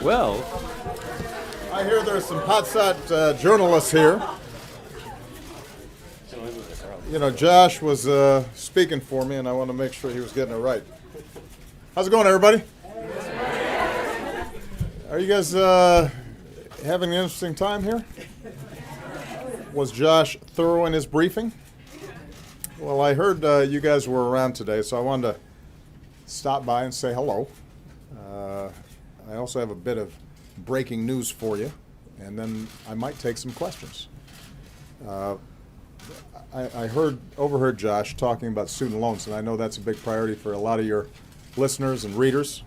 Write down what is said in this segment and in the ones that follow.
Well, I hear there's some hot-shot journalists here. You know, Josh was speaking for me, and I want to make sure he was getting it right. How's it going, everybody? Are you guys having an interesting time here? Was Josh thorough in his briefing? Well, I heard you guys were around today, so I wanted to stop by and say hello. I also have a bit of breaking news for you, and then I might take some questions. I overheard Josh talking about student loans, and I know that's a big priority for a lot of your listeners and readers.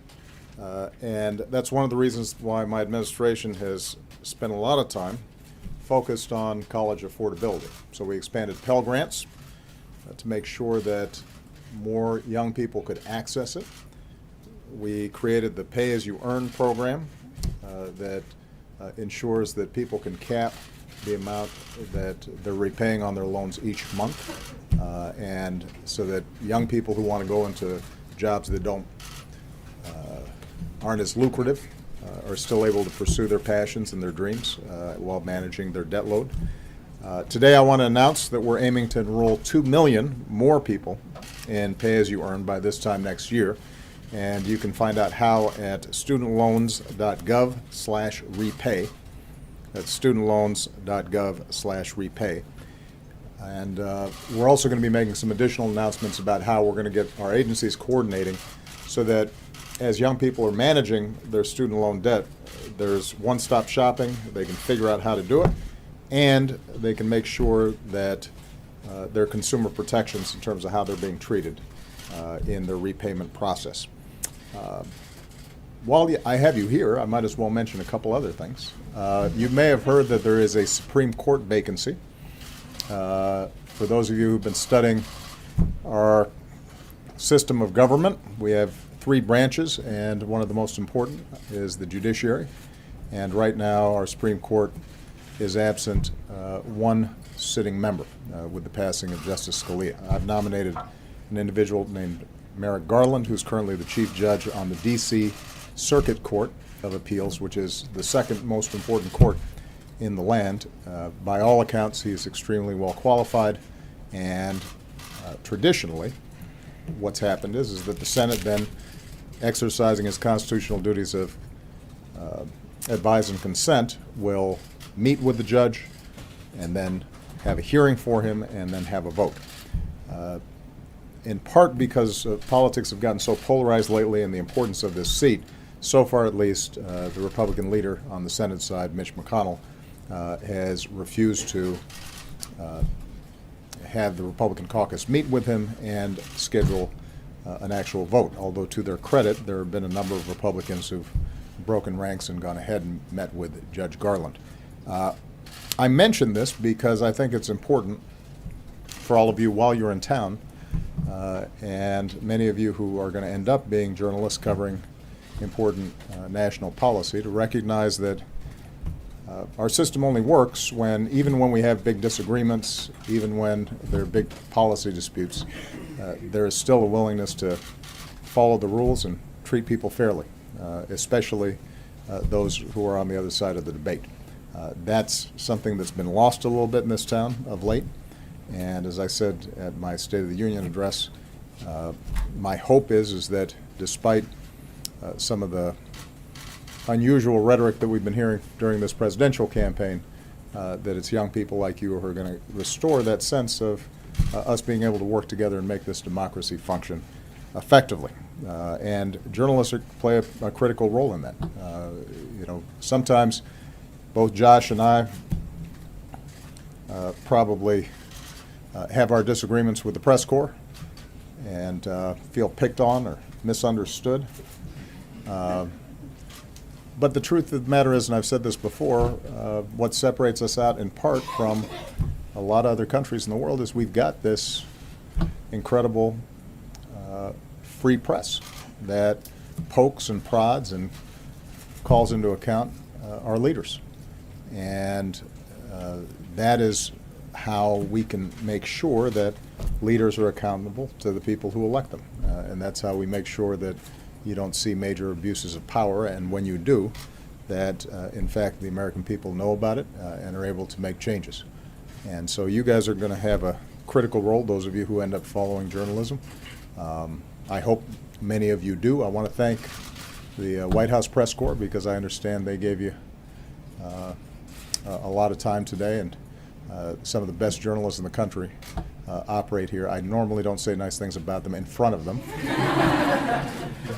And that's one of the reasons why my administration has spent a lot of time focused on college affordability. So we expanded Pell Grants to make sure that more young people could access it. We created the Pay As You Earn program that ensures that people can cap the amount that they're repaying on their loans each month, and so that young people who want to go into jobs that aren't as lucrative are still able to pursue their passions and their dreams while managing their debt load. Today I want to announce that we're aiming to enroll 2 million more people in Pay As You Earn by this time next year. And you can find out how at studentloans.gov/repay. That's studentloans.gov/repay. And we're also going to be making some additional announcements about how we're going to get our agencies coordinating so that as young people are managing their student loan debt, there's one-stop shopping. They can figure out how to do it, and they can make sure that there are consumer protections in terms of how they're being treated in their repayment process. While I have you here, I might as well mention a couple other things. You may have heard that there is a Supreme Court vacancy. For those of you who've been studying our system of government, we have 3 branches, and one of the most important is the judiciary. And right now, our Supreme Court is absent one sitting member with the passing of Justice Scalia. I've nominated an individual named Merrick Garland, who's currently the chief judge on the D.C. Circuit Court of Appeals, which is the second most important court in the land. By all accounts, he is extremely well qualified, and traditionally, what's happened is that the Senate then, exercising its constitutional duties of advise and consent, will meet with the judge and then have a hearing for him and then have a vote. In part because politics have gotten so polarized lately and the importance of this seat, so far at least, the Republican leader on the Senate side, Mitch McConnell, has refused to have the Republican caucus meet with him and schedule an actual vote. Although to their credit, there have been a number of Republicans who've broken ranks and gone ahead and met with Judge Garland. I mention this because I think it's important for all of you while you're in town, and many of you who are going to end up being journalists covering important national policy, to recognize that our system only works when, even when we have big disagreements, even when there are big policy disputes, there is still a willingness to follow the rules and treat people fairly, especially those who are on the other side of the debate. That's something that's been lost a little bit in this town of late. And as I said at my State of the Union address, my hope is that despite some of the unusual rhetoric that we've been hearing during this presidential campaign, that it's young people like you who are going to restore that sense of us being able to work together and make this democracy function effectively. And journalists play a critical role in that. Sometimes both Josh and I probably have our disagreements with the press corps and feel picked on or misunderstood. But the truth of the matter is, and I've said this before, what separates us out in part from a lot of other countries in the world is we've got this incredible free press that pokes and prods and calls into account our leaders. And that is how we can make sure that leaders are accountable to the people who elect them. And that's how we make sure that you don't see major abuses of power, and when you do, that, in fact, the American people know about it and are able to make changes. And so you guys are going to have a critical role, those of you who end up following journalism. I hope many of you do. I want to thank the White House Press Corps, because I understand they gave you a lot of time today, and some of the best journalists in the country operate here. I normally don't say nice things about them in front of them,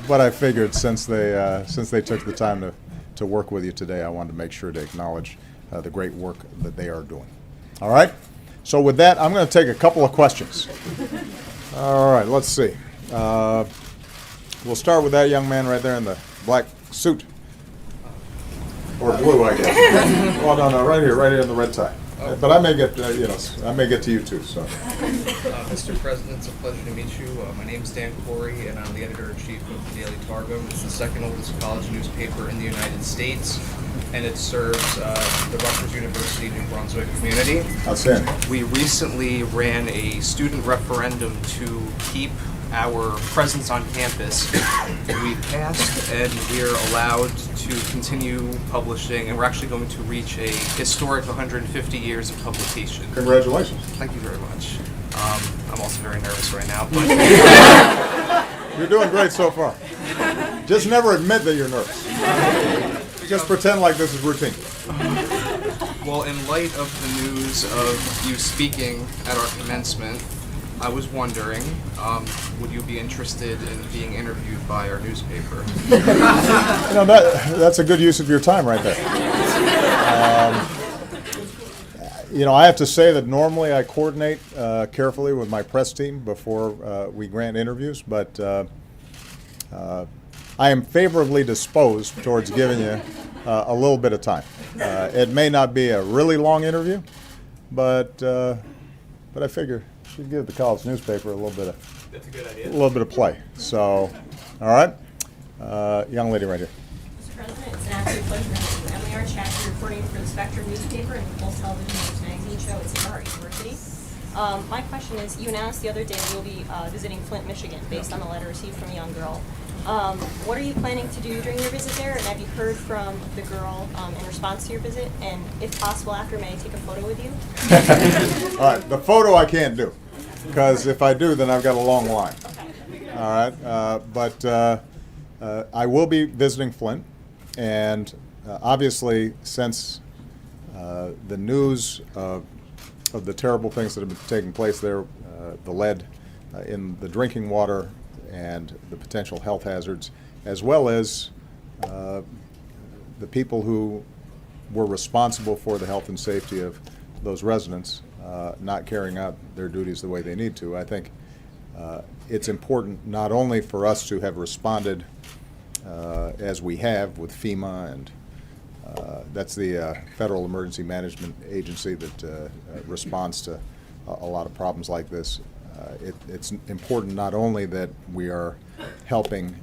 but I figured since they took the time to work with you today, I wanted to make sure to acknowledge the great work that they are doing. All right? So with that, I'm going to take a couple of questions. All right, let's see. We'll start with that young man right there in the black suit. Or blue, I guess. Oh, no, right here in the red tie. But I may get, I may get to you too. So, Mr. President, it's a pleasure to meet you. My name is Dan Corey, and I'm the editor-in-chief of the Daily Targum. It's the second oldest college newspaper in the United States, and it serves the Rutgers University New Brunswick community. outstanding. We recently ran a student referendum to keep our presence on campus. We passed, and we're allowed to continue publishing, and we're actually going to reach a historic 150 years of publication. Congratulations. Thank you very much. I'm also very nervous right now, but You're doing great so far. Just never admit that you're nervous. Just pretend like this is routine. well, in light of the news of you speaking at our commencement, I was wondering, would you be interested in being interviewed by our newspaper? That's a good use of your time right there. I have to say that normally I coordinate carefully with my press team before we grant interviews, but I am favorably disposed towards giving you a little bit of time. It may not be a really long interview, but I figure should give the college newspaper a little bit of That's a good idea. a little bit of play. So, all right, young lady right here. Mr. President, it's an absolute pleasure to meet you. Emily Archak, reporting for the Spectrum newspaper and the Pulse Television News Magazine show at St. Bart University. My question is, you announced the other day you'll be visiting Flint, Michigan, based on a letter received from a young girl. What are you planning to do during your visit there? And have you heard from the girl in response to your visit? And if possible, after, may I take a photo with you? All right, the photo I can't do, because if I do, then I've got a long line. All right, but I will be visiting Flint, and obviously, since the news of the terrible things that have been taking place there, the lead in the drinking water and the potential health hazards, as well as the people who were responsible for the health and safety of those residents not carrying out their duties the way they need to. I think it's important not only for us to have responded as we have with FEMA, and that's the Federal Emergency Management Agency that responds to a lot of problems like this. It's important not only that we are helping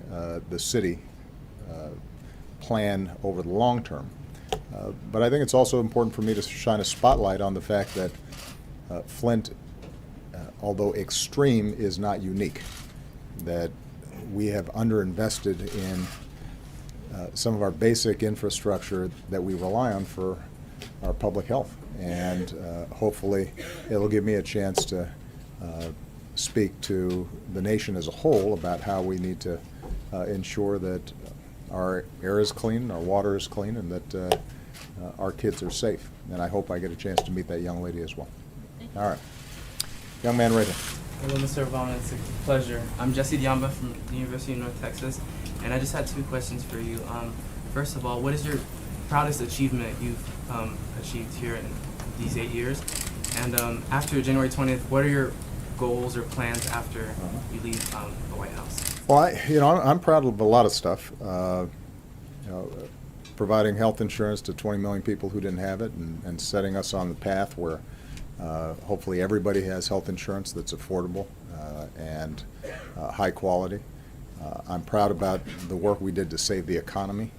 the city plan over the long term, but I think it's also important for me to shine a spotlight on the fact that Flint, although extreme, is not unique, that we have underinvested in some of our basic infrastructure that we rely on for our public health. And hopefully it'll give me a chance to speak to the nation as a whole about how we need to ensure that our air is clean, our water is clean, and that our kids are safe. And I hope I get a chance to meet that young lady as well. All right. Young man right here. Hello, Mr. Obama. It's a pleasure. I'm Jesse Diamba from the University of North Texas, and I just had two questions for you. First of all, what is your proudest achievement you've achieved here in these 8 years? And after January 20th, what are your goals or plans after you leave the White House? Well, I'm proud of a lot of stuff. Providing health insurance to 20 million people who didn't have it, and setting us on the path where hopefully everybody has health insurance that's affordable and high quality. I'm proud about the work we did to save the economy,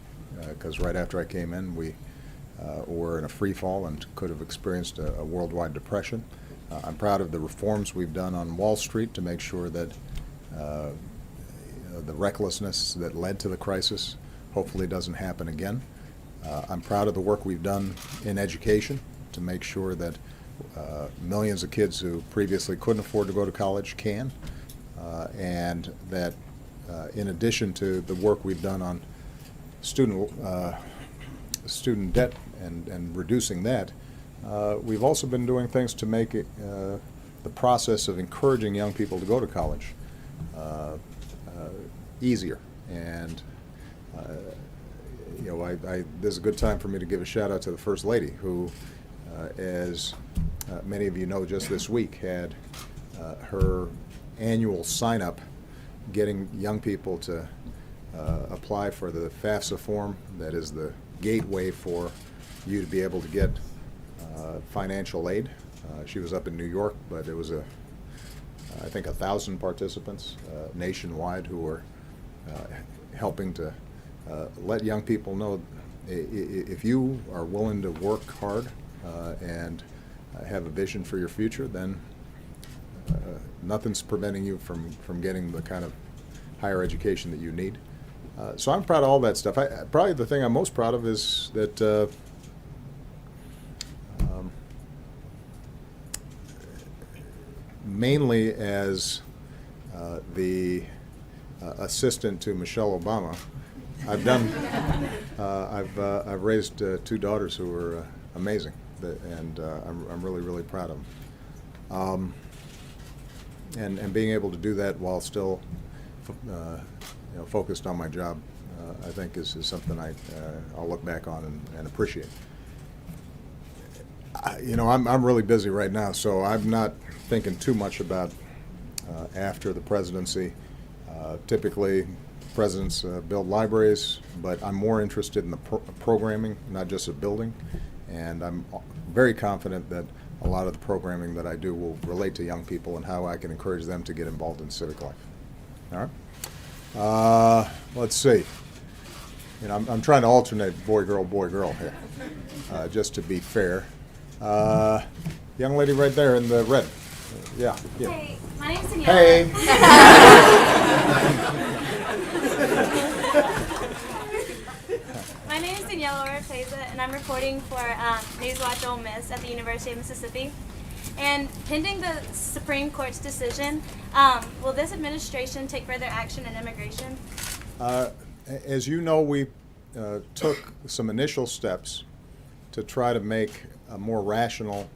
because right after I came in, we were in a free fall and could have experienced a worldwide depression. I'm proud of the reforms we've done on Wall Street to make sure that the recklessness that led to the crisis hopefully doesn't happen again. I'm proud of the work we've done in education to make sure that millions of kids who previously couldn't afford to go to college can, and that in addition to the work we've done on student debt and reducing that, we've also been doing things to make it, the process of encouraging young people to go to college easier. And you know, this is a good time for me to give a shout out to the First Lady, who, as many of you know, just this week had her annual sign-up getting young people to apply for the FAFSA form. That is the gateway for you to be able to get financial aid. She was up in New York, but it was I think 1,000 participants nationwide who were helping to let young people know if you are willing to work hard and have a vision for your future, then nothing's preventing you from getting the kind of higher education that you need. So I'm proud of all that stuff. Probably the thing I'm most proud of is that mainly as the assistant to Michelle Obama, I've raised two daughters who are amazing, and I'm really proud of them. And being able to do that while still focused on my job, I think is something I'll look back on and appreciate. I'm really busy right now, so I'm not thinking too much about after the presidency. Typically, presidents build libraries, but I'm more interested in the programming, not just the building. And I'm very confident that a lot of the programming that I do will relate to young people and how I can encourage them to get involved in civic life. All right. Let's see. I'm trying to alternate boy, girl here, just to be fair. Young lady right there in the red. Yeah. Hey, my name's Daniela. Hey. My name is Daniela Orteza, and I'm reporting for Newswatch Ole Miss at the University of Mississippi. And pending the Supreme Court's decision, will this administration take further action in immigration? As you know, we took some initial steps to try to make a more rational,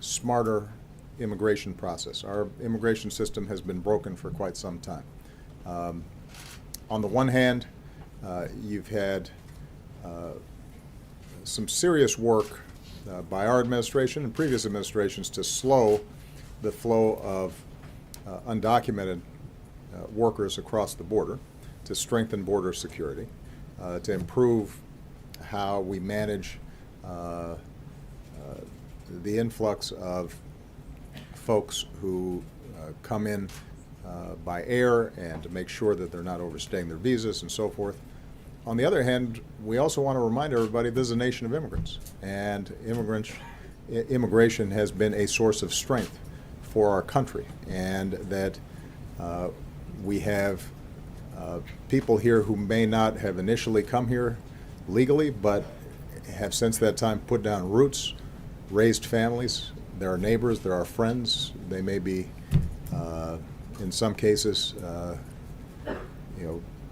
smarter immigration process. Our immigration system has been broken for quite some time. On the one hand, you've had some serious work by our administration and previous administrations to slow the flow of undocumented workers across the border, to strengthen border security, to improve how we manage the influx of folks who come in by air, and to make sure that they're not overstaying their visas and so forth. On the other hand, we also want to remind everybody this is a nation of immigrants, and immigration has been a source of strength for our country, and that we have people here who may not have initially come here legally, but have since that time put down roots, raised families. There are neighbors, there are friends. They may be, in some cases,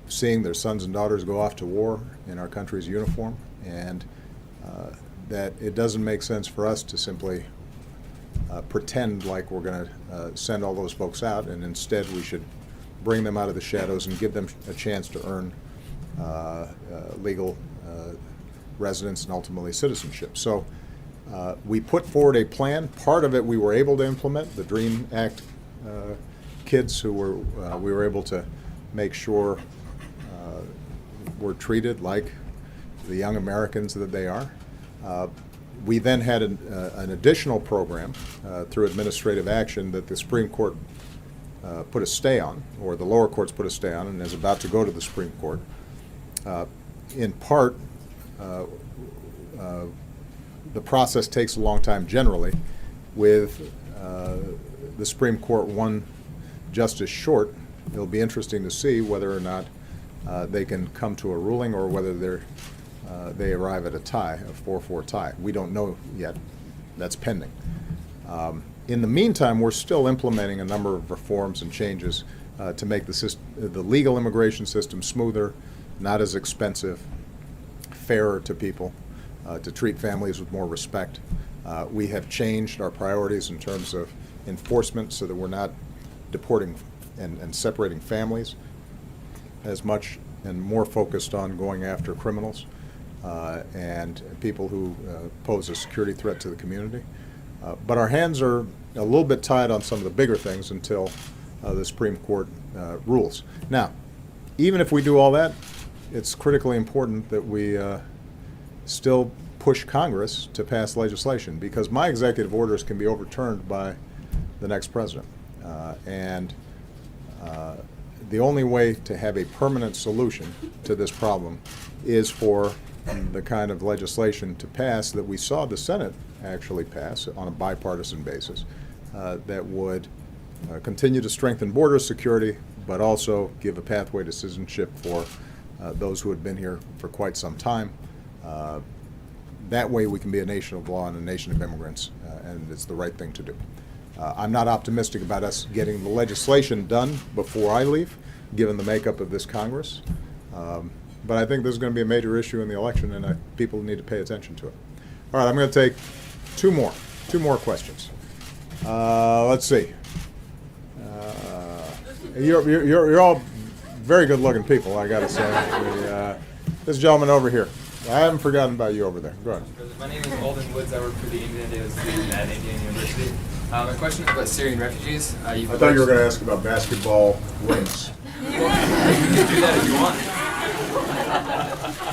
seeing their sons and daughters go off to war in our country's uniform, and that it doesn't make sense for us to simply pretend like we're going to send all those folks out, and instead we should bring them out of the shadows and give them a chance to earn legal residence and ultimately citizenship. So we put forward a plan. Part of it we were able to implement. The DREAM Act kids who we were able to make sure were treated like the young Americans that they are. We then had an additional program through administrative action that the Supreme Court put a stay on, or the lower courts put a stay on, and is about to go to the Supreme Court. In part, the process takes a long time generally. With the Supreme Court one justice short, it'll be interesting to see whether or not they can come to a ruling, or whether they're they arrive at a tie, a 4-4 tie. We don't know yet. That's pending. In the meantime, we're still implementing a number of reforms and changes to make the legal immigration system smoother, not as expensive, fairer to people, to treat families with more respect. We have changed our priorities in terms of enforcement so that we're not deporting and separating families as much, and more focused on going after criminals and people who pose a security threat to the community. But our hands are a little bit tied on some of the bigger things until the Supreme Court rules. Now, even if we do all that, it's critically important that we still push Congress to pass legislation, because my executive orders can be overturned by the next president. The only way to have a permanent solution to this problem is for the kind of legislation to pass that we saw the Senate actually pass on a bipartisan basis, that would continue to strengthen border security, but also give a pathway to citizenship for those who had been here for quite some time. That way we can be a nation of law and a nation of immigrants, and it's the right thing to do. I'm not optimistic about us getting the legislation done before I leave, given the makeup of this Congress. But I think this is going to be a major issue in the election, and people need to pay attention to it. All right, I'm going to take two more questions. Let's see. You're all very good-looking people, I got to say. This gentleman over here. I haven't forgotten about you over there. Go ahead. My name is Alden Woods. I work for the Indian Daily student at Indiana University. My question is about Syrian refugees. I thought you were going to ask about basketball rings. You can do that if you want.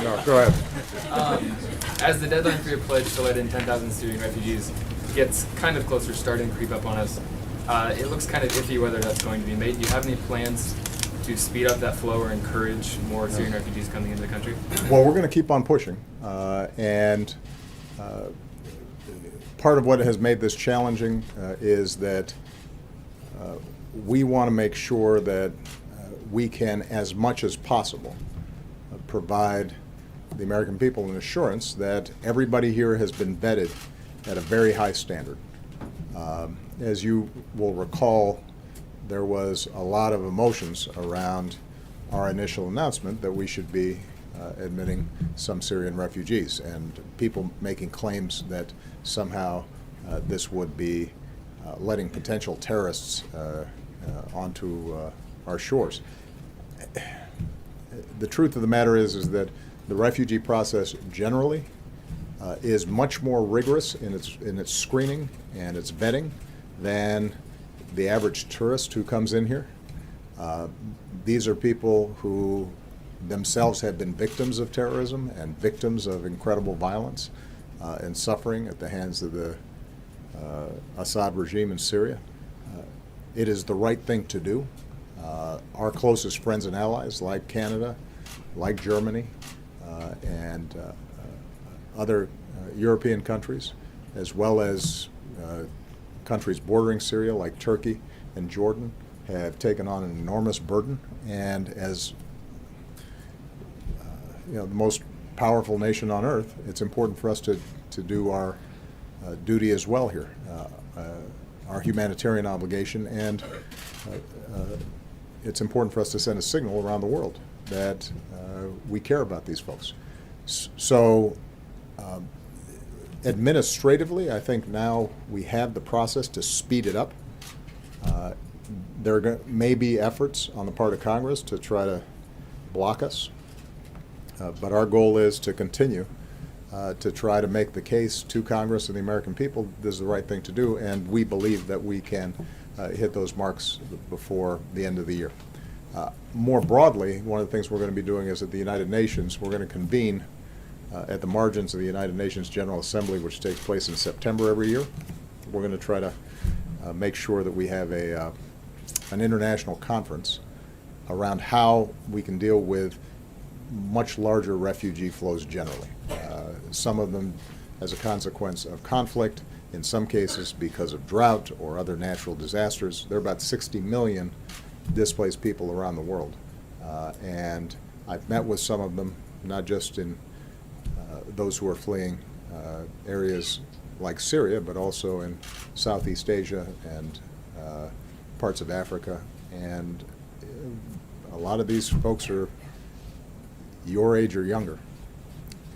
No, go ahead. As the deadline for your pledge to let in 10,000 Syrian refugees gets kind of closer, starting to creep up on us, it looks kind of iffy whether that's going to be made. Do you have any plans to speed up that flow or encourage more Syrian refugees coming into the country? Well, we're going to keep on pushing, part of what has made this challenging is that we want to make sure that we can, as much as possible, provide the American people an assurance that everybody here has been vetted at a very high standard. As you will recall, there was a lot of emotions around our initial announcement that we should be admitting some Syrian refugees, and people making claims that somehow this would be letting potential terrorists onto our shores. The truth of the matter is that the refugee process generally is much more rigorous in its screening and its vetting than the average tourist who comes in here. These are people who themselves have been victims of terrorism and victims of incredible violence and suffering at the hands of the Assad regime in Syria. It is the right thing to do. Our closest friends and allies, like Canada, like Germany, and other European countries, as well as countries bordering Syria, like Turkey and Jordan, have taken on an enormous burden. And as the most powerful nation on earth, it's important for us to do our duty as well here, our humanitarian obligation, and it's important for us to send a signal around the world that we care about these folks. So administratively, I think now we have the process to speed it up. There may be efforts on the part of Congress to try to block us, but our goal is to continue to try to make the case to Congress and the American people this is the right thing to do, and we believe that we can hit those marks before the end of the year. More broadly, one of the things we're going to be doing is at the United Nations, we're going to convene at the margins of the United Nations General Assembly, which takes place in September every year. We're going to try to make sure that we have an international conference around how we can deal with much larger refugee flows generally. Some of them as a consequence of conflict, in some cases because of drought or other natural disasters. There are about 60 million displaced people around the world. And I've met with some of them, not just in those who are fleeing areas like Syria, but also in Southeast Asia and parts of Africa. And a lot of these folks are your age or younger,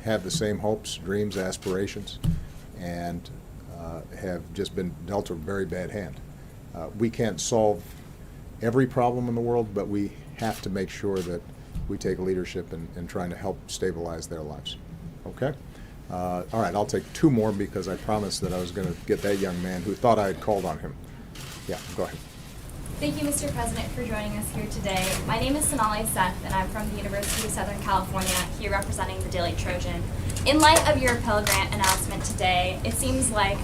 have the same hopes, dreams, aspirations, and have just been dealt a very bad hand. We can't solve every problem in the world, but we have to make sure that we take leadership in trying to help stabilize their lives. Okay? All right, I'll take two more because I promised that I was going to get that young man who thought I had called on him. Yeah, go ahead. Thank you, Mr. President, for joining us here today. My name is Sonali Seth, and I'm from the University of Southern California, here representing the Daily Trojan. In light of your Pell Grant announcement today, it seems like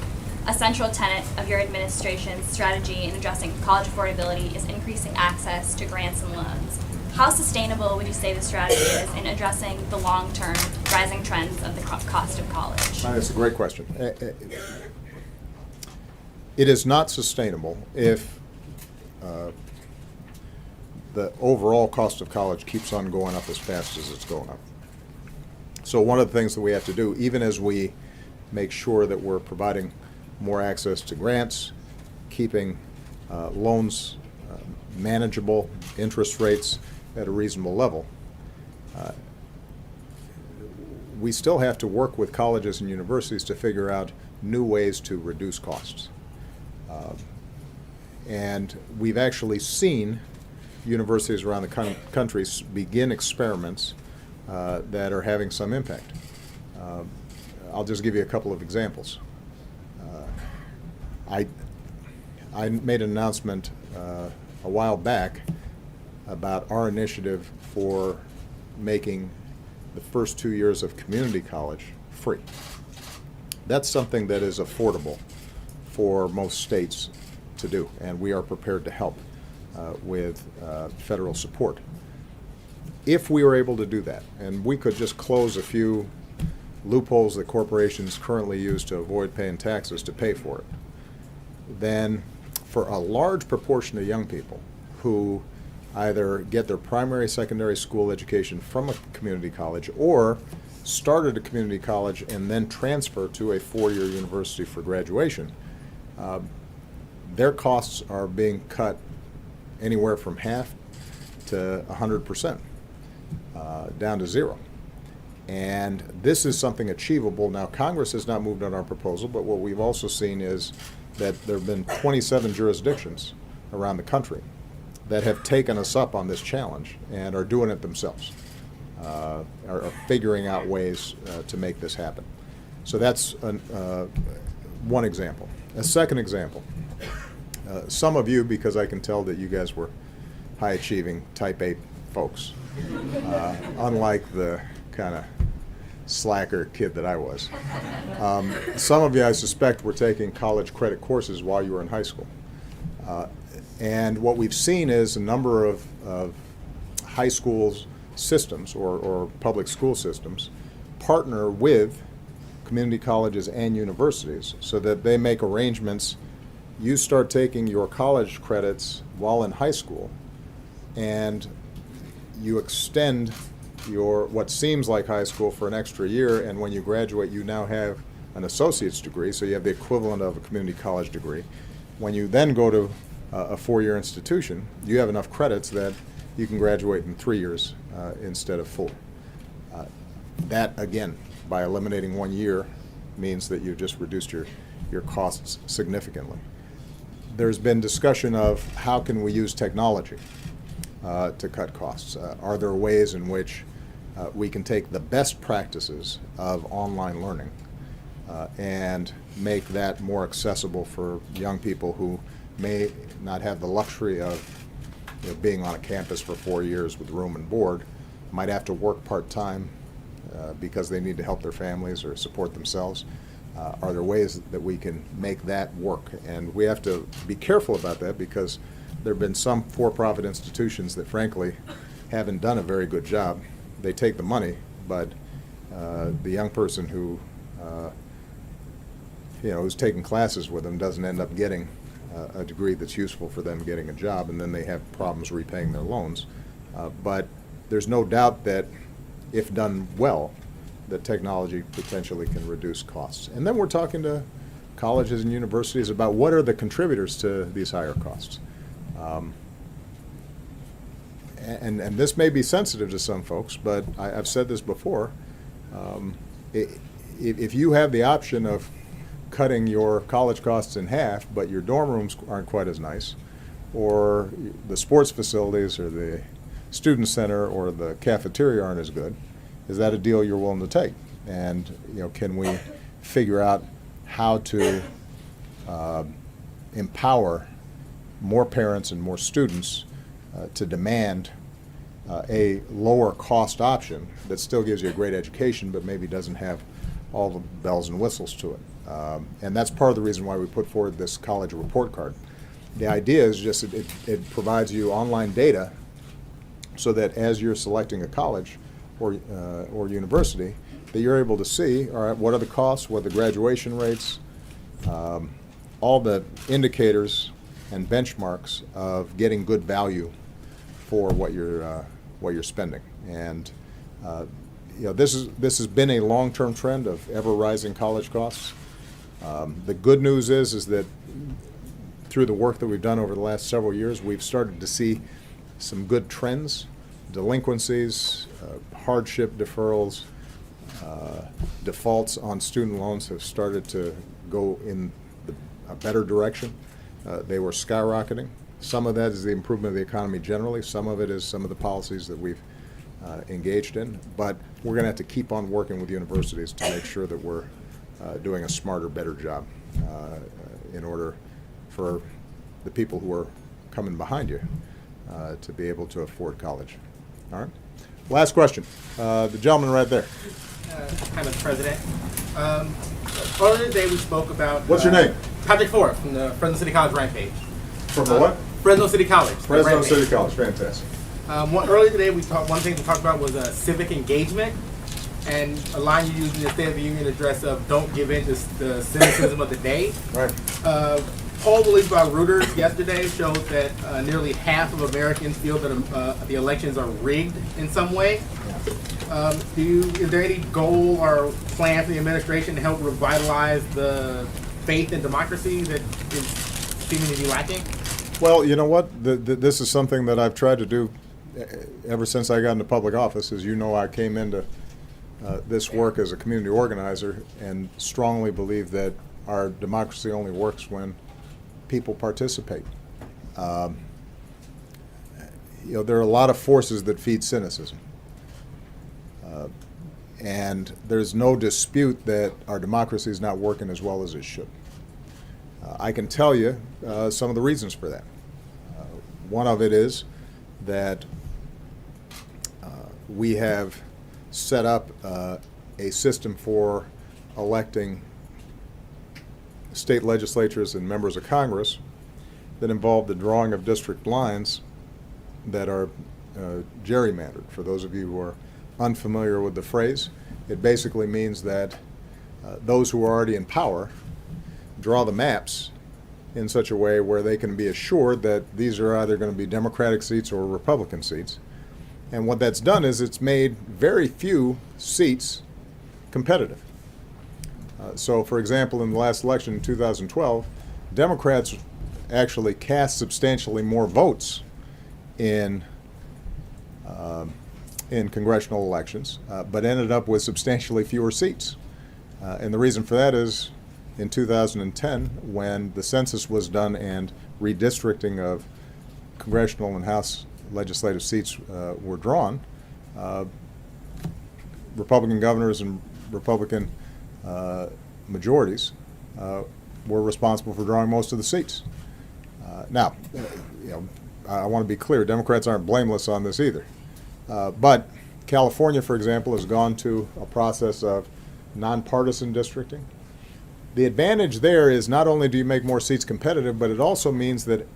a central tenet of your administration's strategy in addressing college affordability is increasing access to grants and loans. How sustainable would you say the strategy is in addressing the long-term rising trends of the cost of college? That's a great question. It is not sustainable if the overall cost of college keeps on going up as fast as it's going up. So one of the things that we have to do, even as we make sure that we're providing more access to grants, keeping loans manageable, interest rates at a reasonable level, we still have to work with colleges and universities to figure out new ways to reduce costs. And we've actually seen universities around the country begin experiments that are having some impact. I'll just give you a couple of examples. I made an announcement a while back about our initiative for making the first 2 years of community college free. That's something that is affordable for most states to do, and we are prepared to help with federal support. If we were able to do that, and we could just close a few loopholes that corporations currently use to avoid paying taxes to pay for it, then for a large proportion of young people who either get their primary, secondary school education from a community college or started a community college and then transfer to a four-year university for graduation, their costs are being cut anywhere from half to 100%, down to zero. And this is something achievable. Now, Congress has not moved on our proposal, but what we've also seen is that there have been 27 jurisdictions around the country that have taken us up on this challenge and are doing it themselves, are figuring out ways to make this happen. So that's one example. A second example, some of you, because I can tell that you guys were high-achieving type A folks, unlike the kind of slacker kid that I was. Some of you, I suspect, were taking college credit courses while you were in high school. And what we've seen is a number of high school systems or public school systems partner with community colleges and universities so that they make arrangements. You start taking your college credits while in high school, and you extend your what seems like high school for an extra year, and when you graduate you now have an associate's degree, so you have the equivalent of a community college degree. When you then go to a four-year institution, you have enough credits that you can graduate in 3 years instead of 4. That, again, by eliminating 1 year, means that you've just reduced your costs significantly. There's been discussion of how can we use technology to cut costs. Are there ways in which we can take the best practices of online learning and make that more accessible for young people who may not have the luxury of being on a campus for 4 years with room and board, might have to work part-time because they need to help their families or support themselves. Are there ways that we can make that work? And we have to be careful about that because there have been some for-profit institutions that frankly haven't done a very good job. They take the money, but the young person who who's taking classes with them doesn't end up getting a degree that's useful for them getting a job, and then they have problems repaying their loans. But there's no doubt that if done well, that technology potentially can reduce costs. And then we're talking to colleges and universities about what are the contributors to these higher costs. And this may be sensitive to some folks, but I've said this before. If you have the option of cutting your college costs in half, but your dorm rooms aren't quite as nice, or the sports facilities or the student center or the cafeteria aren't as good, is that a deal you're willing to take? And can we figure out how to empower more parents and more students to demand a lower cost option that still gives you a great education but maybe doesn't have all the bells and whistles to it. And that's part of the reason why we put forward this college report card. The idea is just it provides you online data so that as you're selecting a college or university, that you're able to see, all right, what are the costs, what are the graduation rates, all the indicators and benchmarks of getting good value for what you're spending. And this has been a long-term trend of ever rising college costs. The good news is that through the work that we've done over the last several years, we've started to see some good trends. Delinquencies, hardship deferrals, defaults on student loans have started to go in a better direction. They were skyrocketing. Some of that is the improvement of the economy generally. Some of it is some of the policies that we've engaged in. But we're going to have to keep on working with universities to make sure that we're doing a smarter, better job in order for the people who are coming behind you to be able to afford college. All right. Last question. The gentleman right there. Kind of president. Earlier today we spoke about. What's your name? Patrick Ford from the Fresno City College Rampage. From the what? Fresno City College. Fresno City College. Fantastic. Earlier today one thing we talked about was civic engagement, and a line you used in the State of the Union address of "Don't give in to the cynicism of the day." Right. Poll released by Reuters yesterday showed that nearly half of Americans feel that the elections are rigged in some way. Is there any goal or plan for the administration to help revitalize the faith in democracy that is seeming to be lacking? Well, you know what? This is something that I've tried to do ever since I got into public office. As you know, I came into this work as a community organizer and strongly believe that our democracy only works when people participate. There are a lot of forces that feed cynicism. And there's no dispute that our democracy is not working as well as it should. I can tell you some of the reasons for that. One of it is that we have set up a system for electing state legislatures and members of Congress that involve the drawing of district lines that are gerrymandered. For those of you who are unfamiliar with the phrase, it basically means that those who are already in power draw the maps in such a way where they can be assured that these are either going to be Democratic seats or Republican seats. And what that's done is it's made very few seats competitive. So, for example, in the last election in 2012, Democrats actually cast substantially more votes in congressional elections, but ended up with substantially fewer seats. And the reason for that is in 2010, when the census was done and redistricting of congressional and House legislative seats were drawn, Republican governors and Republican majorities were responsible for drawing most of the seats. Now, I want to be clear, Democrats aren't blameless on this either. But California, for example, has gone to a process of nonpartisan districting. The advantage there is not only do you make more seats competitive, but it also means that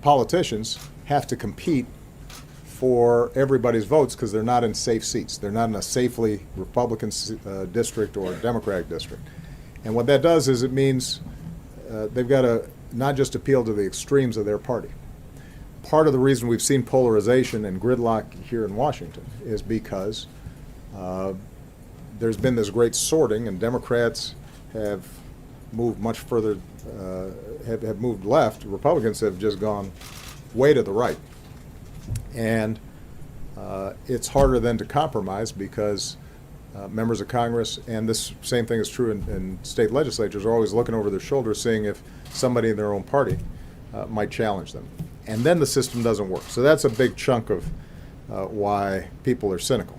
politicians have to compete for everybody's votes because they're not in safe seats. They're not in a safely Republican district or Democratic district. And what that does is it means they've got to not just appeal to the extremes of their party. Part of the reason we've seen polarization and gridlock here in Washington is because there's been this great sorting, and Democrats have moved much further, have moved left. Republicans have just gone way to the right. And it's harder then to compromise because members of Congress, and this same thing is true in state legislatures, are always looking over their shoulder, seeing if somebody in their own party might challenge them. And then the system doesn't work. So that's a big chunk of why people are cynical,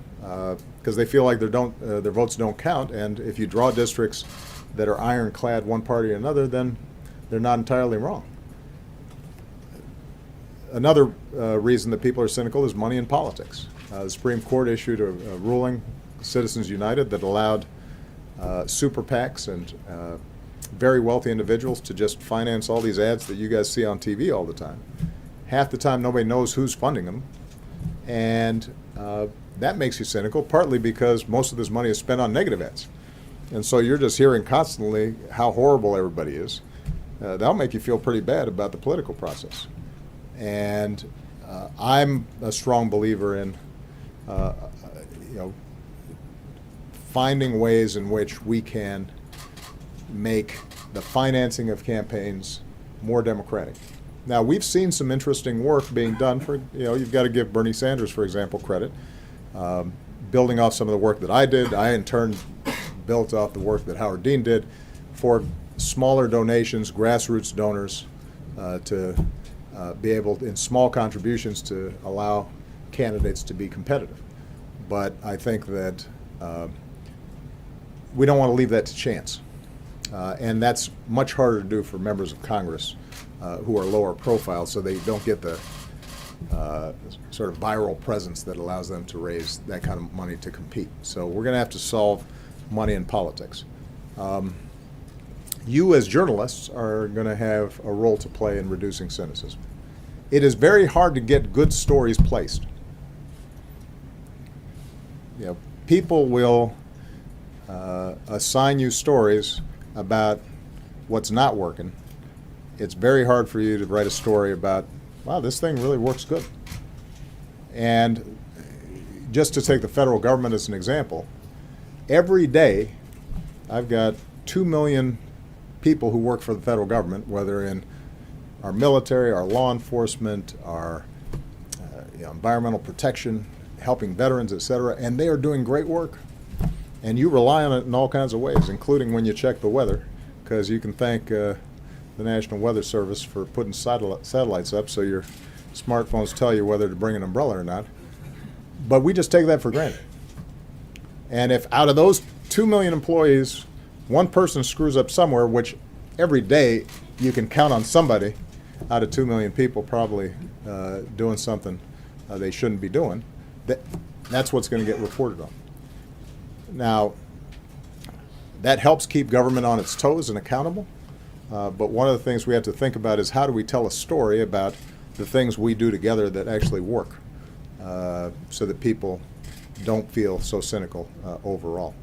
because they feel like their votes don't count, and if you draw districts that are ironclad one party or another, then they're not entirely wrong. Another reason that people are cynical is money in politics. The Supreme Court issued a ruling, Citizens United, that allowed super PACs and very wealthy individuals to just finance all these ads that you guys see on TV all the time. Half the time nobody knows who's funding them, and that makes you cynical, partly because most of this money is spent on negative ads. And so you're just hearing constantly how horrible everybody is. That'll make you feel pretty bad about the political process. And I'm a strong believer in finding ways in which we can make the financing of campaigns more democratic. Now, we've seen some interesting work being done. For you've got to give Bernie Sanders, for example, credit. Building off some of the work that I did, I in turn built off the work that Howard Dean did for smaller donations, grassroots donors, to be able, in small contributions, to allow candidates to be competitive. But I think that we don't want to leave that to chance. And that's much harder to do for members of Congress who are lower profile, so they don't get the sort of viral presence that allows them to raise that kind of money to compete. So we're going to have to solve money in politics. You as journalists are going to have a role to play in reducing cynicism. It is very hard to get good stories placed. People will assign you stories about what's not working. It's very hard for you to write a story about, wow, this thing really works good. And just to take the federal government as an example, every day I've got 2 million people who work for the federal government, whether in our military, our law enforcement, our environmental protection, helping veterans, et cetera, and they are doing great work. And you rely on it in all kinds of ways, including when you check the weather, because you can thank the National Weather Service for putting satellites up so your smartphones tell you whether to bring an umbrella or not. But we just take that for granted. And if out of those 2 million employees, one person screws up somewhere, which every day you can count on somebody out of 2 million people probably doing something they shouldn't be doing, that's what's going to get reported on. Now, that helps keep government on its toes and accountable. But one of the things we have to think about is how do we tell a story about the things we do together that actually work, so that people don't feel so cynical overall.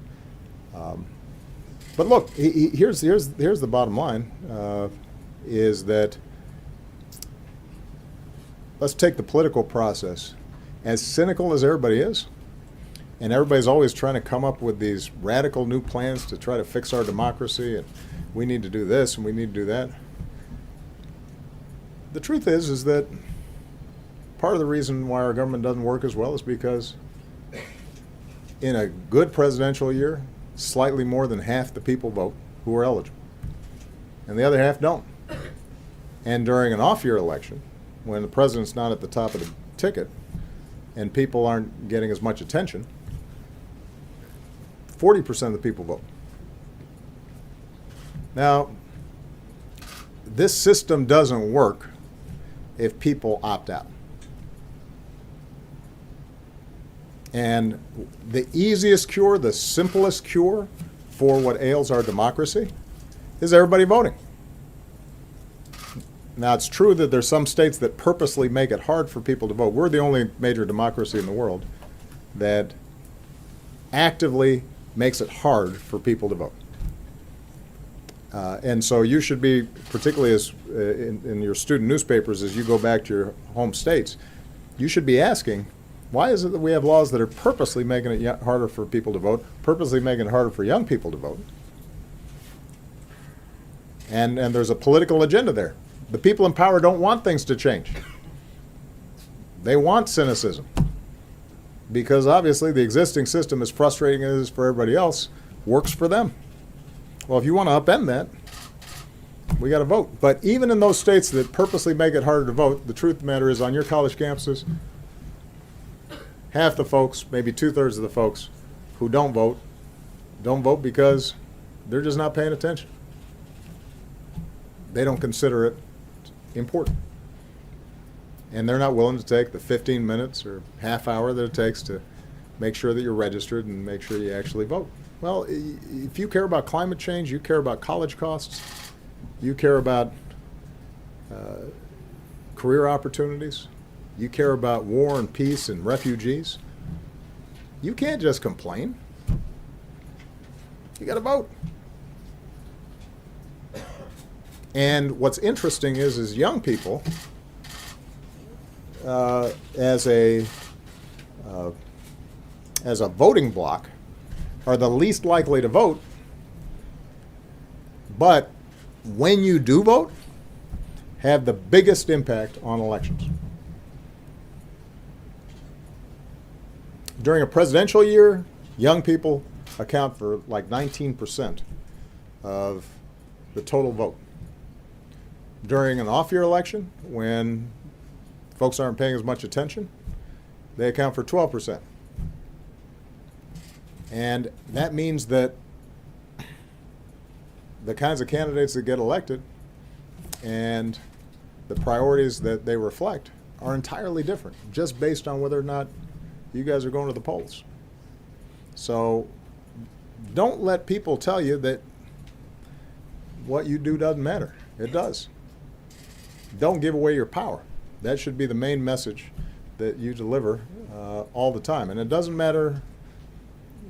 But look, here's the bottom line, is that let's take the political process. As cynical as everybody is, and everybody's always trying to come up with these radical new plans to try to fix our democracy, and we need to do this and we need to do that. The truth is that part of the reason why our government doesn't work as well is because in a good presidential year, slightly more than half the people vote who are eligible, and the other half don't. And during an off-year election, when the president's not at the top of the ticket and people aren't getting as much attention, 40% of the people vote. Now, this system doesn't work if people opt out. And the easiest cure, the simplest cure for what ails our democracy is everybody voting. Now, it's true that there's some states that purposely make it hard for people to vote. We're the only major democracy in the world that actively makes it hard for people to vote. And so you should be, particularly as in your student newspapers, as you go back to your home states, you should be asking, Why is it that we have laws that are purposely making it harder for people to vote, purposely making it harder for young people to vote? And there's a political agenda there. The people in power don't want things to change. They want cynicism. Because obviously the existing system, as frustrating as it is for everybody else, works for them. Well, if you want to upend that, we got to vote. But even in those states that purposely make it harder to vote, the truth of the matter is on your college campuses, half the folks, maybe 2/3 of the folks who don't vote because they're just not paying attention. They don't consider it important. And they're not willing to take the 15 minutes or half hour that it takes to make sure that you're registered and make sure you actually vote. Well, if you care about climate change, you care about college costs, you care about career opportunities, you care about war and peace and refugees, you can't just complain. You got to vote. And what's interesting is young people, as a voting bloc, are the least likely to vote. But when you do vote, have the biggest impact on elections. During a presidential year, young people account for like 19% of the total vote. During an off-year election, when folks aren't paying as much attention, they account for 12%. And that means that the kinds of candidates that get elected and the priorities that they reflect are entirely different, just based on whether or not you guys are going to the polls. So don't let people tell you that what you do doesn't matter. It does. Don't give away your power. That should be the main message that you deliver all the time. And it doesn't matter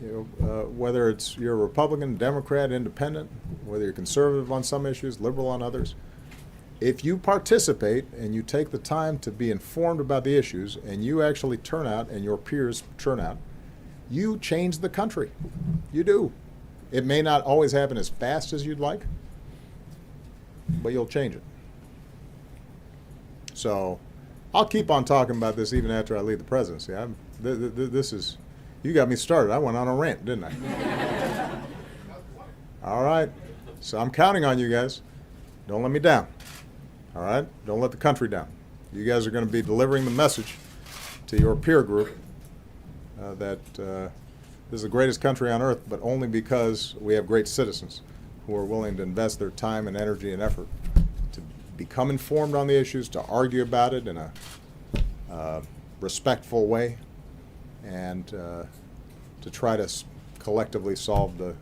whether you're a Republican, Democrat, Independent, whether you're conservative on some issues, liberal on others. If you participate and you take the time to be informed about the issues and you actually turn out and your peers turn out, you change the country. You do. It may not always happen as fast as you'd like, but you'll change it. So I'll keep on talking about this even after I leave the presidency. This is, you got me started. I went on a rant, didn't I? All right. So I'm counting on you guys. Don't let me down. All right? Don't let the country down. You guys are going to be delivering the message to your peer group that this is the greatest country on earth, but only because we have great citizens who are willing to invest their time and energy and effort to become informed on the issues, to argue about it in a respectful way, and to try to collectively solve the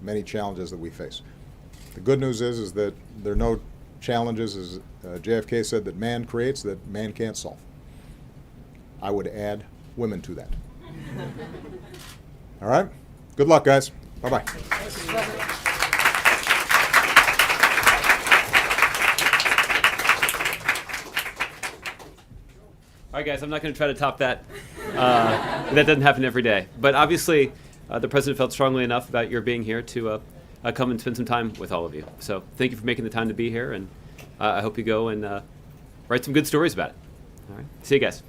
many challenges that we face. The good news is that there are no challenges, as JFK said, that man creates that man can't solve. I would add women to that. All right? Good luck, guys. Bye-bye. All right, guys, I'm not going to try to top that. That doesn't happen every day. But obviously, the president felt strongly enough about your being here to come and spend some time with all of you. So thank you for making the time to be here, and I hope you go and write some good stories about it. All right, see you guys.